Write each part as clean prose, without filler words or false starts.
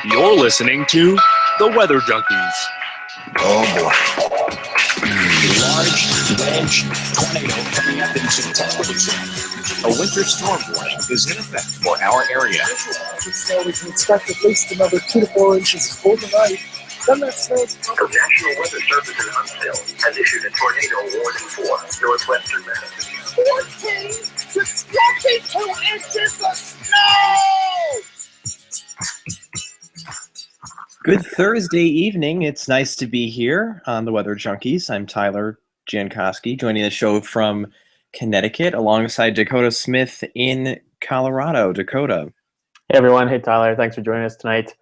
You're listening to The Weather Junkies. Oh boy. Large wedge tornado coming up into Tuscaloosa. A winter storm warning is in effect for our area. So we can expect at least another 2 to 4 inches overnight. Then that snows. The National Weather Service in Huntsville has issued a tornado warning for northwestern Massachusetts. 14 to 22 inches of snow! Good Thursday evening. It's nice to be here on the Weather Junkies. I'm Tyler Jankowski, joining the show from Connecticut alongside Dakota Smith in Colorado. Dakota. Hey everyone. Hey Tyler. Thanks for joining us tonight.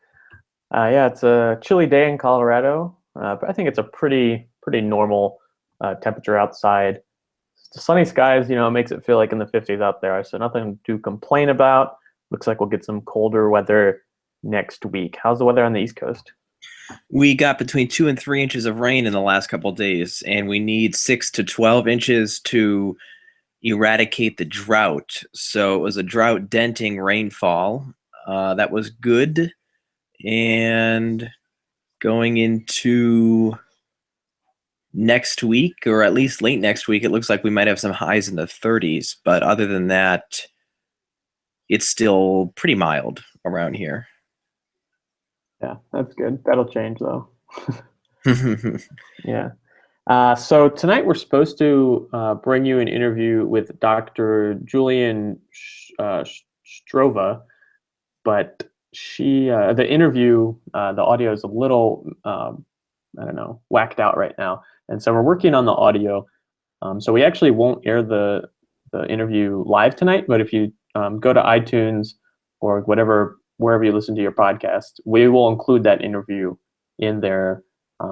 Yeah, it's a chilly day in Colorado, but I think it's a pretty normal temperature outside. The sunny skies, it makes it feel like in the 50s out there, so nothing to complain about. Looks like we'll get some colder weather next week. How's the weather on the East Coast? We got between 2 and 3 inches of rain in the last couple of days, and we need 6 to 12 inches to eradicate the drought. So it was a drought-denting rainfall. That was good. And going into next week, or at least late next week, it looks like we might have some highs in the 30s. But other than that, it's still pretty mild around here. Yeah, that's good. That'll change, though. Yeah. So tonight we're supposed to bring you an interview with Dr. Julienne Stroeve, but the interview, the audio is a little, whacked out right now. And so we're working on the audio. So we actually won't air the interview live tonight, but if you go to iTunes or wherever you listen to your podcast, we will include that interview in there.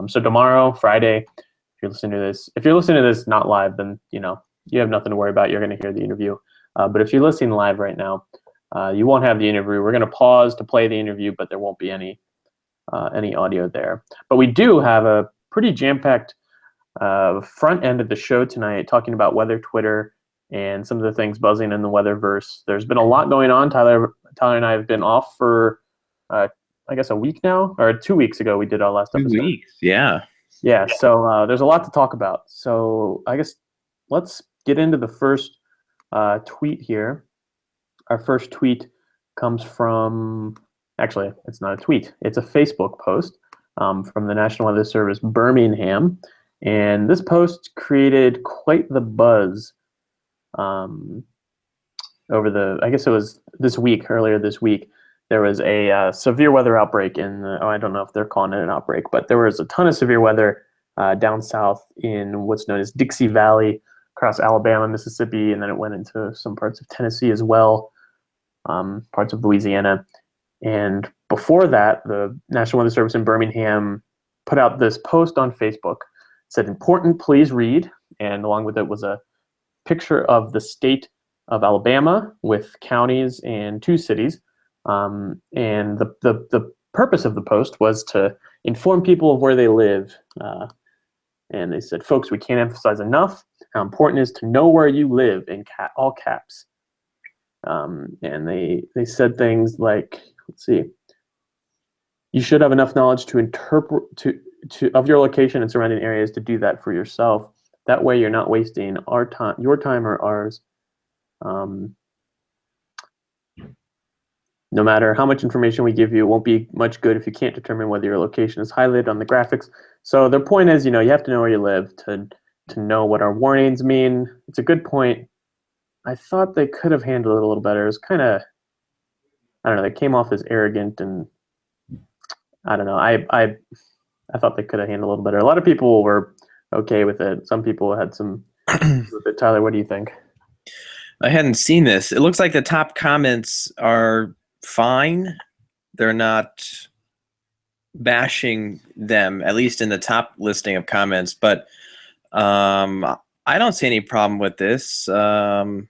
So tomorrow, Friday, if you're listening to this not live, then you have nothing to worry about. You're going to hear the interview. But if you're listening live right now, you won't have the interview. We're going to pause to play the interview, but there won't be any audio there. But we do have a pretty jam-packed front end of the show tonight, talking about weather Twitter and some of the things buzzing in the weatherverse. There's been a lot going on. Tyler and I have been off for, I guess, a week now, or 2 weeks ago we did our last episode. 2 weeks, yeah. Yeah, so there's a lot to talk about. So I guess let's get into the first tweet here. Our first tweet comes from, actually, it's not a tweet. It's a Facebook post from the National Weather Service Birmingham. And this post created quite the buzz I guess it was earlier this week. There was a severe weather outbreak I don't know if they're calling it an outbreak, but there was a ton of severe weather down south in what's known as Dixie Valley, across Alabama, Mississippi, and then it went into some parts of Tennessee as well. Parts of Louisiana. And before that, the National Weather Service in Birmingham put out this post on Facebook. It said, "Important, please read." And along with it was a picture of the state of Alabama with counties and 2 cities. And the purpose of the post was to inform people of where they live. And they said, "Folks, we can't emphasize enough how important it is to know where you live," in all caps. And they said things like, let's see, "You should have enough knowledge to interpret of your location and surrounding areas to do that for yourself. That way you're not wasting your time or ours. No matter how much information we give you, it won't be much good if you can't determine whether your location is highlighted on the graphics." So their point is, you have to know where you live to know what our warnings mean. It's a good point. I thought they could have handled it a little better. It was kind of, I don't know, they came off as arrogant, and I don't know. I thought they could have handled it a little better. A lot of people were okay with it. Some people had some with it. Tyler, what do you think? I hadn't seen this. It looks like the top comments are fine. They're not bashing them, at least in the top listing of comments. But I don't see any problem with this. Really?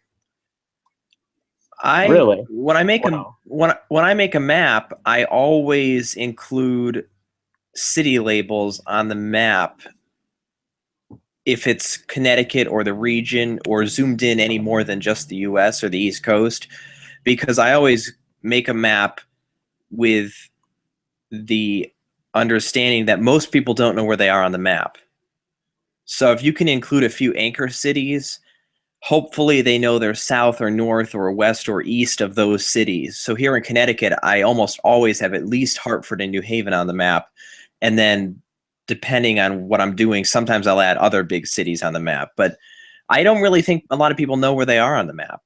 When I make when I make a map, I always include city labels on the map if it's Connecticut or the region or zoomed in any more than just the US or the East Coast, because I always make a map with the understanding that most people don't know where they are on the map. So if you can include a few anchor cities, hopefully they know they're south or north or west or east of those cities. So here in Connecticut, I almost always have at least Hartford and New Haven on the map. And then depending on what I'm doing, sometimes I'll add other big cities on the map. But I don't really think a lot of people know where they are on the map.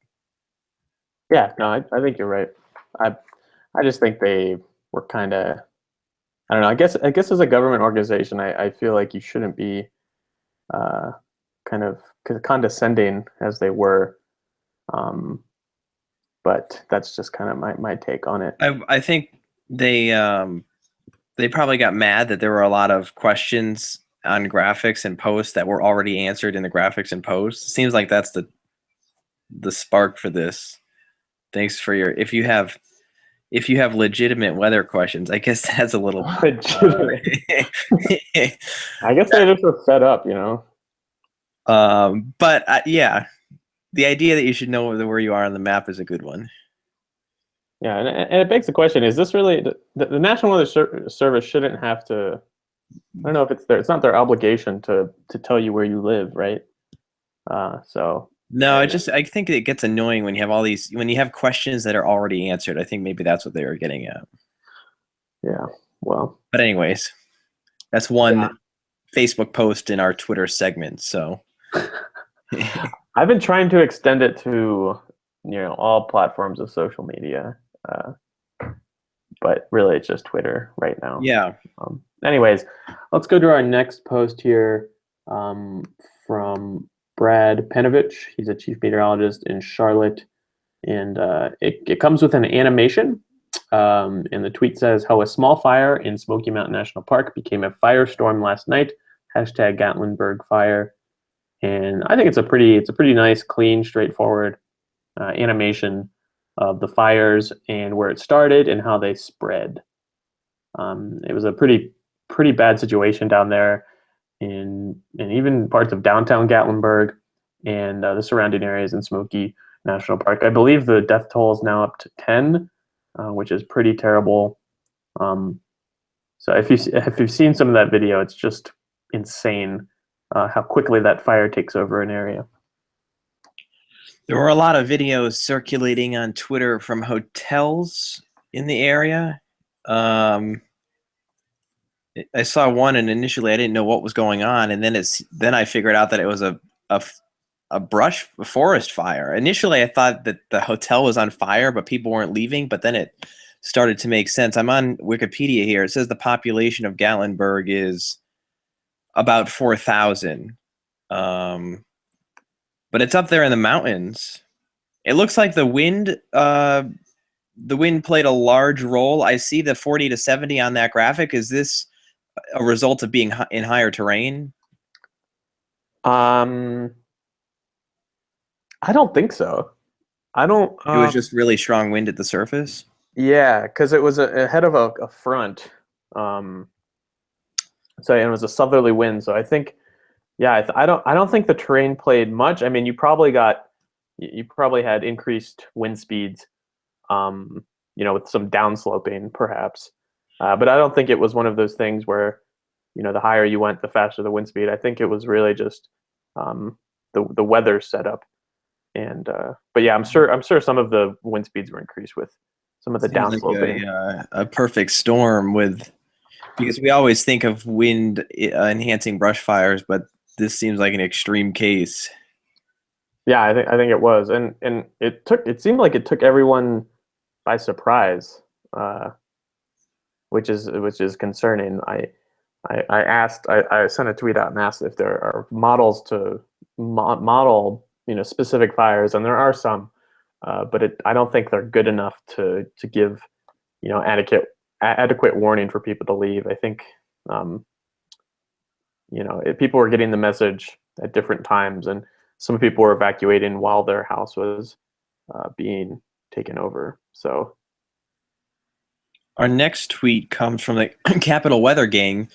Yeah, no, I think you're right. I just think they were kind of, I don't know. I guess as a government organization, I feel like you shouldn't be kind of condescending as they were. But that's just kind of my take on it. I think they probably got mad that there were a lot of questions on graphics and posts that were already answered in the graphics and posts. It seems like that's the spark for this. Thanks for your if you have legitimate weather questions, I guess that's a little Legitimate. I guess they just were fed up, you know. But yeah, the idea that you should know where you are on the map is a good one. Yeah, and it begs the question: is this really the National Weather Service shouldn't have to? I don't know if it's not their obligation to tell you where you live, right? So no, I think it gets annoying when you have when you have questions that are already answered. I think maybe that's what they were getting at. Yeah, well. But anyways, that's one Facebook post in our Twitter segment. So I've been trying to extend it to all platforms of social media, but really it's just Twitter right now. Yeah. Anyways, let's go to our next post here from Brad Penovich. He's a chief meteorologist in Charlotte, and it comes with an animation. And the tweet says, "How a small fire in Smoky Mountain National Park became a firestorm last night. Hashtag Gatlinburg fire." And I think it's a pretty nice, clean, straightforward animation of the fires and where it started and how they spread. It was a pretty bad situation down there in even parts of downtown Gatlinburg and the surrounding areas in Smoky National Park. I believe the death toll is now up to 10, which is pretty terrible. So if you've seen some of that video, it's just insane how quickly that fire takes over an area. There were a lot of videos circulating on Twitter from hotels in the area. I saw one, and initially I didn't know what was going on, and then I figured out that it was a forest fire. Initially, I thought that the hotel was on fire, but people weren't leaving. But then it started to make sense. I'm on Wikipedia here. It says the population of Gatlinburg is about 4,000. But it's up there in the mountains. It looks like the wind played a large role. I see the 40 to 70 on that graphic. Is this a result of being in higher terrain? I don't think so. I don't. It was just really strong wind at the surface. Yeah, because it was ahead of a front. So it was a southerly wind. So I think. Yeah, I don't think the terrain played much. I mean, you probably had increased wind speeds, with some downsloping perhaps. But I don't think it was one of those things where, the higher you went, the faster the wind speed. I think it was really just the weather setup. And but yeah, I'm sure some of the wind speeds were increased with some of the downsloping. Like a perfect storm because we always think of wind enhancing brush fires, but this seems like an extreme case. Yeah, I think it was, and it seemed like it took everyone by surprise, which is concerning. I sent a tweet out and asked if there are models to model specific fires, and there are some, but I don't think they're good enough to give adequate warning for people to leave. I think. People were getting the message at different times, and some people were evacuating while their house was being taken over. So our next tweet comes from the Capital Weather Gang.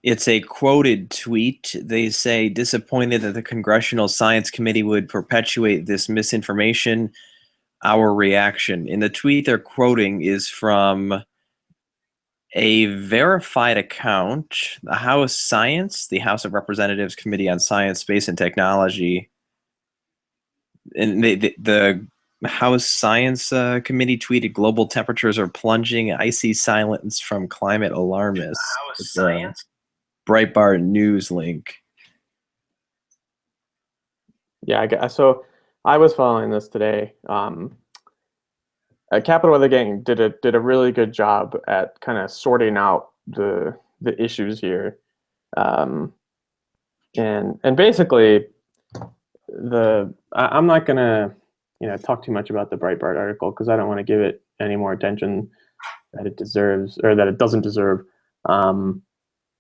It's a quoted tweet. They say, disappointed that the Congressional Science Committee would perpetuate this misinformation. Our reaction. And the tweet they're quoting is from a verified account, the House of Representatives Committee on Science, Space, and Technology. And the House Science Committee tweeted, global temperatures are plunging, icy silence from climate alarmists. House Science? Breitbart News link. Yeah, so I was following this today. Capital Weather Gang did a really good job at kind of sorting out the issues here, and basically I'm not gonna talk too much about the Breitbart article because I don't want to give it any more attention that it deserves or that it doesn't deserve.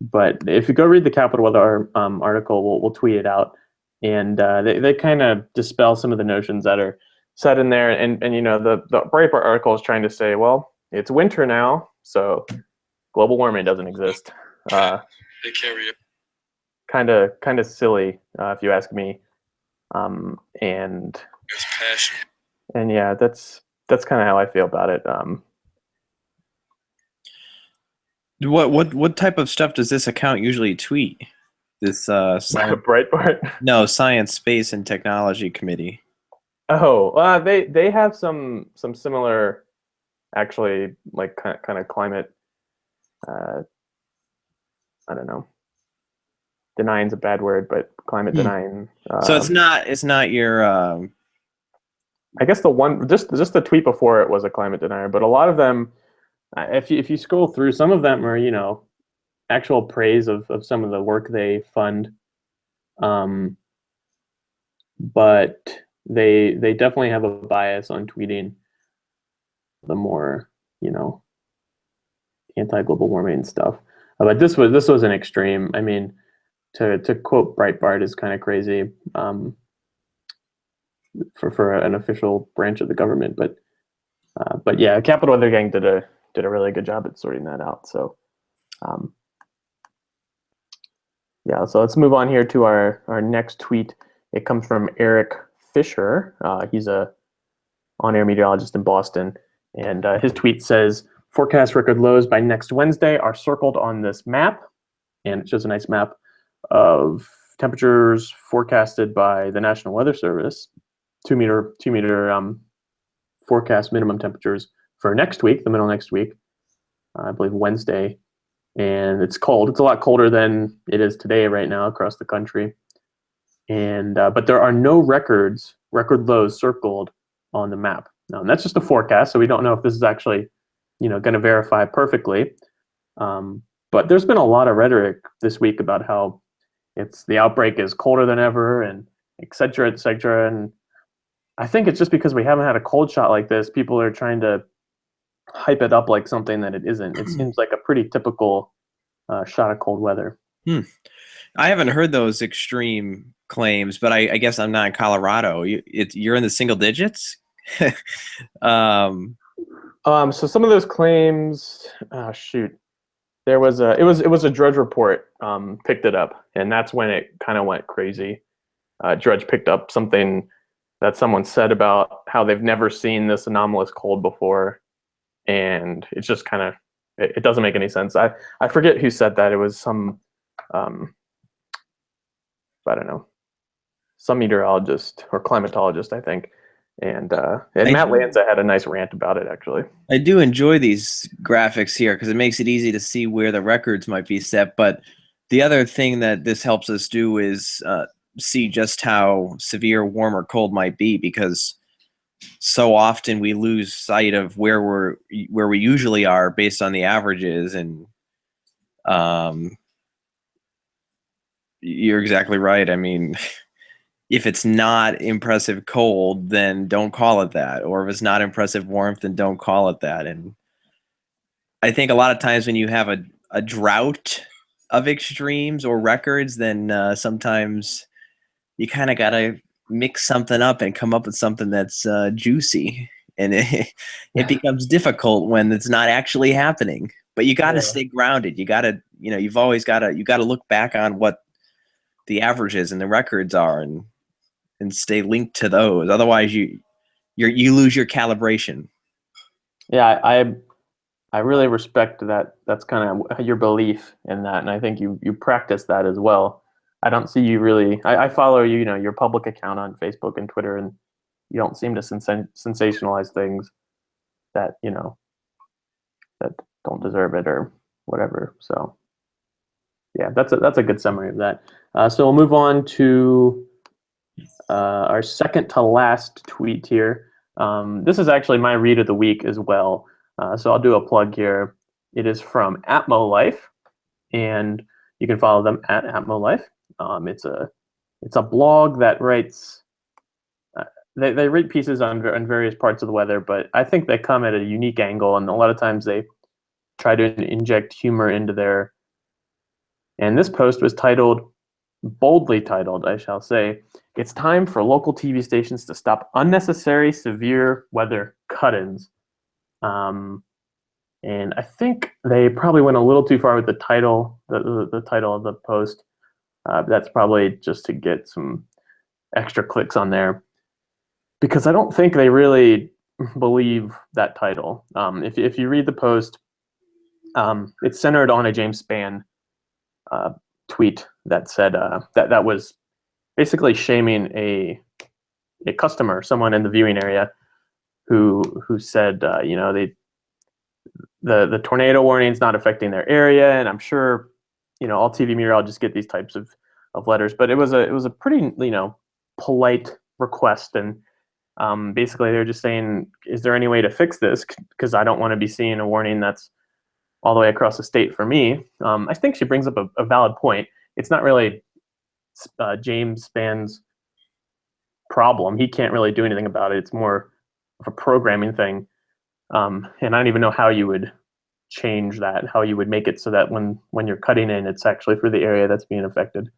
But if you go read the Capital Weather article, we'll tweet it out, and they kind of dispel some of the notions that are said in there. And the Breitbart article is trying to say, well, it's winter now, so global warming doesn't exist. They carry it. Kind of silly, if you ask me. And It's passion. and yeah, that's kind of how I feel about it. What type of stuff does this account usually tweet? This Breitbart. No, Science, Space, and Technology Committee. Oh, they have some similar, actually, like kind of climate. I don't know. Denying's a bad word, but climate denying. So it's not your. I guess the one just the tweet before it was a climate denier, but a lot of them, if you scroll through, some of them are actual praise of some of the work they fund, but they definitely have a bias on tweeting the more anti-global warming stuff. But this was an extreme. I mean, to quote Breitbart is kind of crazy for an official branch of the government. But yeah, Capital Weather Gang did a really good job at sorting that out. So yeah, so let's move on here to our next tweet. It comes from Eric Fisher. He's a on-air meteorologist in Boston, and his tweet says, forecast record lows by next Wednesday are circled on this map, and it shows a nice map of temperatures forecasted by the National Weather Service, 2 meter forecast minimum temperatures for next week, the middle of next week, I believe Wednesday. And it's cold. It's a lot colder than it is today right now across the country. And but there are no record lows circled on the map. Now, and that's just a forecast, so we don't know if this is actually going to verify perfectly. But there's been a lot of rhetoric this week about how the outbreak is colder than ever, and et cetera, et cetera. And I think it's just because we haven't had a cold shot like this. People are trying to hype it up like something that it isn't. It seems like a pretty typical shot of cold weather. I haven't heard those extreme claims, but I guess I'm not in Colorado. You're in the single digits? So some of those claims, there was it was a Drudge report picked it up, and that's when it kind of went crazy. Drudge picked up something that someone said about how they've never seen this anomalous cold before, and it's just kind of it doesn't make any sense. I forget who said that. It was some I don't know, some meteorologist or climatologist, I think. And Matt Lanza had a nice rant about it, actually. I do enjoy these graphics here because it makes it easy to see where the records might be set. But the other thing that this helps us do is see just how severe warm or cold might be, because so often we lose sight of where we usually are based on the averages. And you're exactly right. I mean, if it's not impressive cold, then don't call it that. Or if it's not impressive warmth, then don't call it that. And I think a lot of times when you have a drought of extremes or records, then sometimes you kind of got to mix something up and come up with something that's juicy. And it becomes difficult when it's not actually happening. But you got to Yeah. stay grounded. You got to, you've always got to, look back on what the averages and the records are and stay linked to those. Otherwise you lose your calibration. Yeah, I really respect that. That's kind of your belief in that, and I think you practice that as well. I don't see you really. I follow your public account on Facebook and Twitter, and you don't seem to sensationalize things that that don't deserve it or whatever. So yeah, that's a good summary of that. So we'll move on to our second to last tweet here. This is actually my read of the week as well. So I'll do a plug here. It is from AtmoLife, and you can follow them at AtmoLife. It's a blog that writes. They read pieces on various parts of the weather, but I think they come at a unique angle, and a lot of times they try to inject humor into their. And this post was boldly titled, I shall say, "It's time for local TV stations to stop unnecessary severe weather cut-ins." And I think they probably went a little too far with the title, the title of the post. That's probably just to get some extra clicks on there, because I don't think they really believe that title. If you read the post, it's centered on a James Spann tweet that said that was basically shaming a customer, someone in the viewing area, who said the tornado warning is not affecting their area, and I'm sure all TV meteorologists get these types of letters, but it was a pretty polite request, and basically they're just saying, is there any way to fix this, because I don't want to be seeing a warning that's all the way across the state for me. I think she brings up a valid point. It's not really James Spann's problem. He can't really do anything about it. It's more of a programming thing. And I don't even know how you would change that, how you would make it so that when you're cutting in, it's actually for the area that's being affected.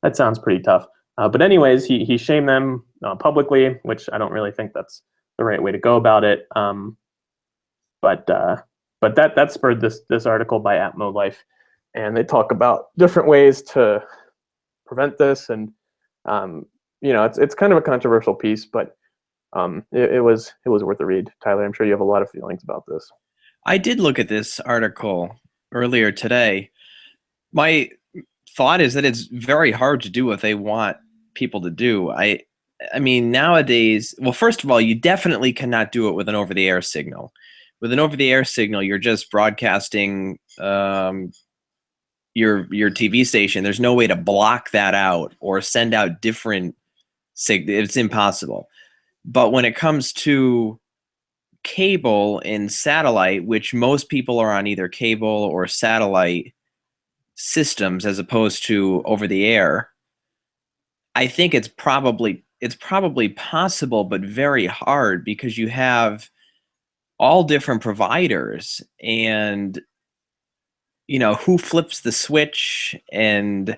That sounds pretty tough. But anyways, he shamed them publicly, which I don't really think that's the right way to go about it. But that spurred this article by AtmoLife, and they talk about different ways to prevent this, and it's kind of a controversial piece, but it was worth a read. Tyler, I'm sure you have a lot of feelings about this. I did look at this article earlier today. My thought is that it's very hard to do what they want people to do. I mean, nowadays, well, first of all, you definitely cannot do it with an over-the-air signal. With an over-the-air signal, you're just broadcasting your TV station. There's no way to block that out or send out different signals. It's impossible. But when it comes to cable and satellite, which most people are on either cable or satellite systems as opposed to over the air, I think it's probably possible, but very hard, because you have all different providers, and who flips the switch, and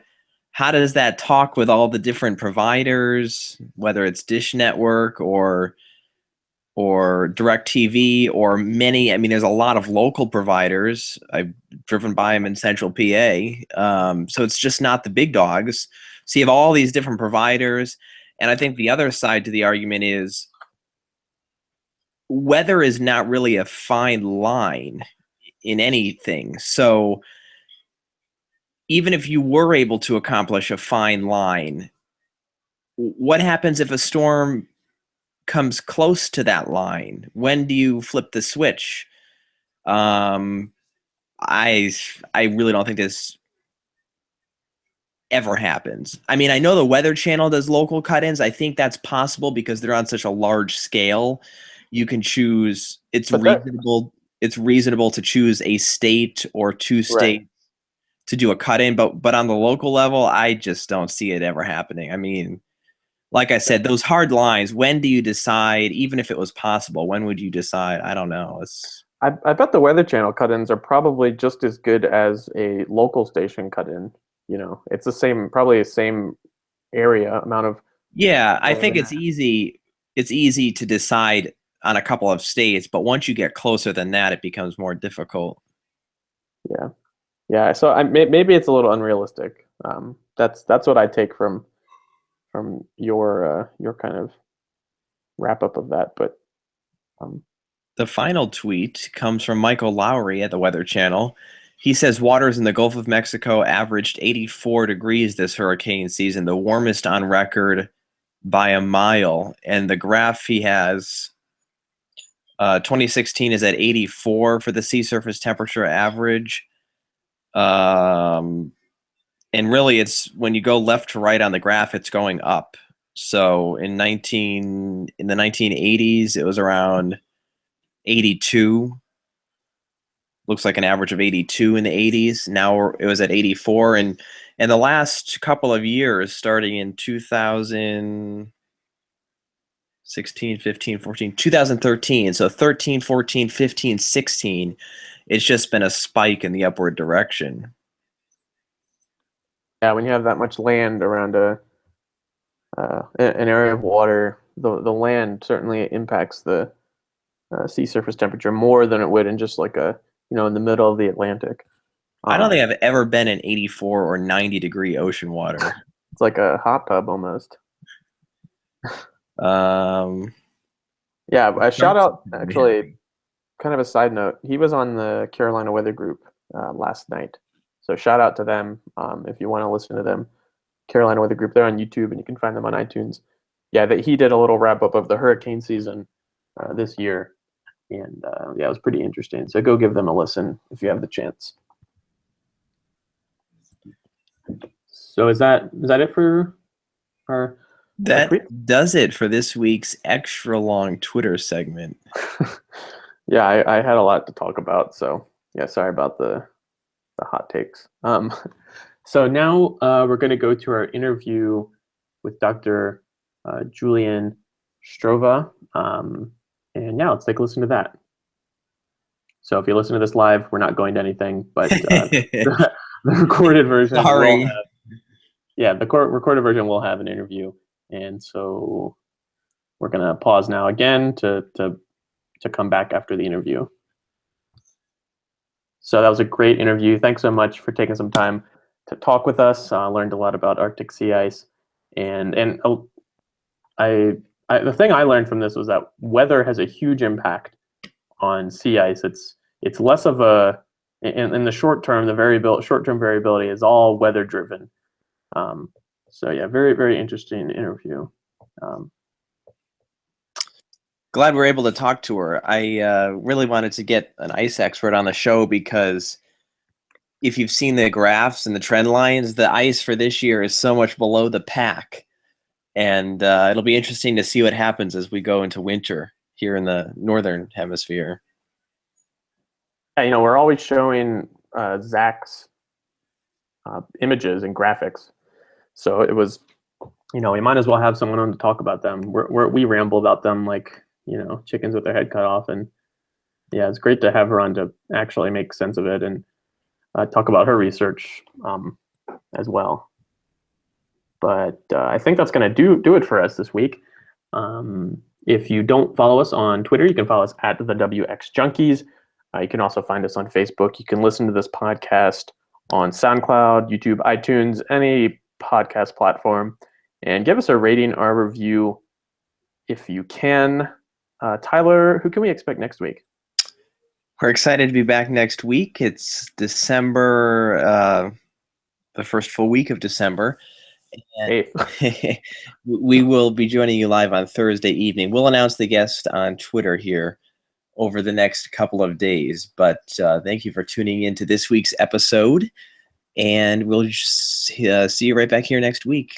how does that talk with all the different providers, whether it's Dish Network or DirecTV or many. I mean, there's a lot of local providers. I've driven by them in Central PA. So it's just not the big dogs. So you have all these different providers. And I think the other side to the argument is weather is not really a fine line in anything. So even if you were able to accomplish a fine line, what happens if a storm comes close to that line? When do you flip the switch? I really don't think this ever happens. I mean, I know the Weather Channel does local cut-ins. I think that's possible because they're on such a large scale. You can choose. It's reasonable to choose a state or two states to do a cut-in, but on the local level, I just don't see it ever happening. I mean, like I said, those hard lines, when do you decide, even if it was possible, when would you decide? I don't know. I bet the Weather Channel cut-ins are probably just as good as a local station cut-in. It's probably the same area amount of. Yeah, I think it's easy. It's easy to decide on a couple of states, but once you get closer than that, it becomes more difficult. Yeah. So maybe it's a little unrealistic. That's what I take from your kind of wrap up of that. But The final tweet comes from Michael Lowry at the Weather Channel. He says waters in the Gulf of Mexico averaged 84 degrees this hurricane season, the warmest on record by a mile. And the graph he has, 2016 is at 84 for the sea surface temperature average. And really, it's when you go left to right on the graph, it's going up. So in the 1980s, it was around 82. Looks like an average of 82 in the 80s. Now it was at 84, and the last couple of years, starting in 2016, 15, 14, 2013. So 13, 14, 15, 16. It's just been a spike in the upward direction. yeah, when you have that much land around an area of water, the land certainly impacts the sea surface temperature more than it would in just like in the middle of the Atlantic. I don't think I've ever been in 84 or 90 degree ocean water. It's like a hot tub almost. Yeah, a shout out, actually, kind of a side note. He was on the Carolina Weather Group last night. So shout out to them if you want to listen to them. Carolina Weather Group, they're on YouTube and you can find them on iTunes. Yeah, he did a little wrap up of the hurricane season this year. And yeah, it was pretty interesting. So go give them a listen if you have the chance. So is that it for our? That does it for this week's extra long Twitter segment. Yeah, I had a lot to talk about. So yeah, sorry about the hot takes. So now we're going to go to our interview with Dr. Julienne Stroeve. And yeah, let's take a listen to that. So if you listen to this live, we're not going to anything, but the recorded version. Sorry. The recorded version will have an interview, and so we're gonna pause now again to come back after the interview. So that was a great interview. Thanks so much for taking some time to talk with us. Learned a lot about Arctic sea ice, and the thing I learned from this was that weather has a huge impact on sea ice. It's less of in the short term, short-term variability is all weather driven. So yeah, very, very interesting interview. Glad we're able to talk to her. I really wanted to get an ice expert on the show because if you've seen the graphs and the trend lines, the ice for this year is so much below the pack. And it'll be interesting to see what happens as we go into winter here in the northern hemisphere. Yeah, we're always showing Zach's images and graphics. So it was, we might as well have someone on to talk about them. We ramble about them like, chickens with their head cut off. And yeah, it's great to have her on to actually make sense of it and talk about her research as well. But I think that's going to do it for us this week. If you don't follow us on Twitter, you can follow us at the WX Junkies. You can also find us on Facebook. You can listen to this podcast on SoundCloud, YouTube, iTunes, any podcast platform, and give us a rating or a review if you can. Tyler, who can we expect next week? We're excited to be back next week. It's December, the first full week of December. And we will be joining you live on Thursday evening. We'll announce the guest on Twitter here over the next couple of days. But thank you for tuning in to this week's episode. And we'll see you right back here next week.